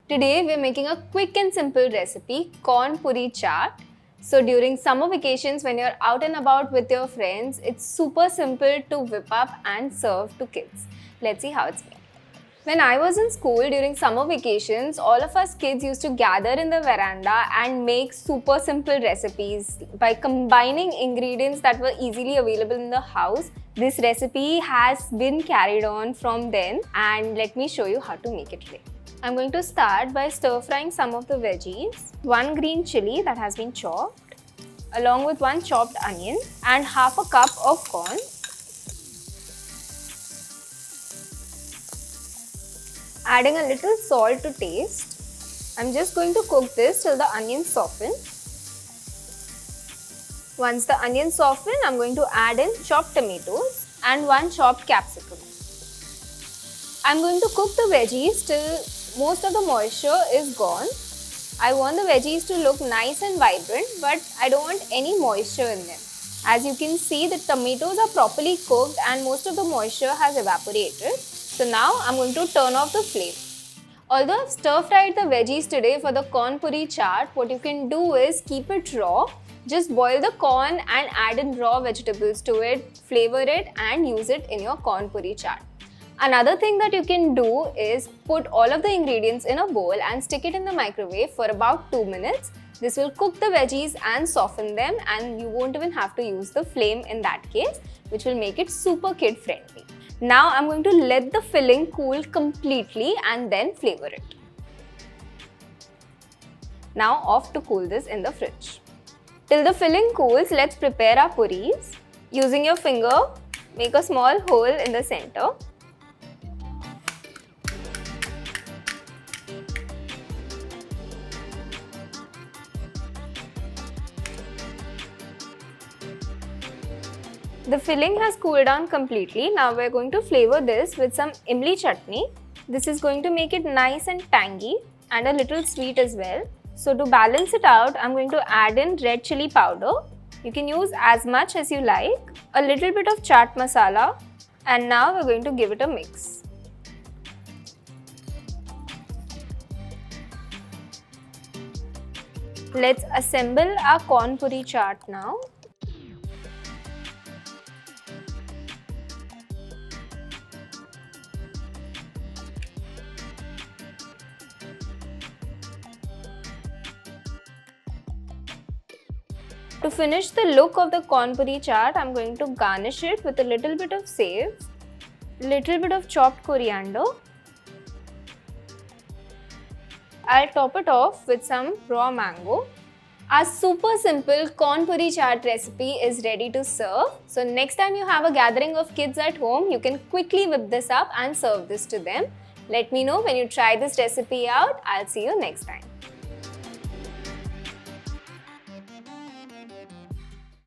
Today we're making a quick and simple recipe, Corn Puri Chaat. So during summer vacations when you're out and about with your friends, it's super simple to whip up and serve to kids. Let's see how it's made. When I was in school during summer vacations, all of us kids used to gather in the veranda and make super simple recipes by combining ingredients that were easily available in the house. This recipe has been carried on from then, and let me show you how to make it today. I'm going to start by stir frying some of the veggies. 1 green chilli that has been chopped, along with 1 chopped onion and half a cup of corn. Adding a little salt to taste. I'm just going to cook this till the onions soften. Once the onions soften, I'm going to add in chopped tomatoes and 1 chopped capsicum. I'm going to cook the veggies till most of the moisture is gone. I want the veggies to look nice and vibrant, but I don't want any moisture in them. As you can see, the tomatoes are properly cooked and most of the moisture has evaporated. So now I'm going to turn off the flame. Although I've stir fried the veggies today for the corn puri chaat, what you can do is keep it raw. Just boil the corn and add in raw vegetables to it, flavor it and use it in your corn puri chaat. Another thing that you can do is put all of the ingredients in a bowl and stick it in the microwave for about 2 minutes. This will cook the veggies and soften them, and you won't even have to use the flame in that case, which will make it super kid friendly. Now I'm going to let the filling cool completely and then flavor it. Now off to cool this in the fridge. Till the filling cools, let's prepare our puris. Using your finger, make a small hole in the center. The filling has cooled down completely. Now we're going to flavor this with some imli chutney. This is going to make it nice and tangy and a little sweet as well. So to balance it out, I'm going to add in red chili powder. You can use as much as you like. A little bit of chaat masala. And now we're going to give it a mix. Let's assemble our corn puri chaat now. To finish the look of the corn puri chaat, I'm going to garnish it with a little bit of save, little bit of chopped coriander. I'll top it off with some raw mango. Our super simple corn puri chaat recipe is ready to serve. So next time you have a gathering of kids at home, you can quickly whip this up and serve this to them. Let me know when you try this recipe out. I'll see you next time.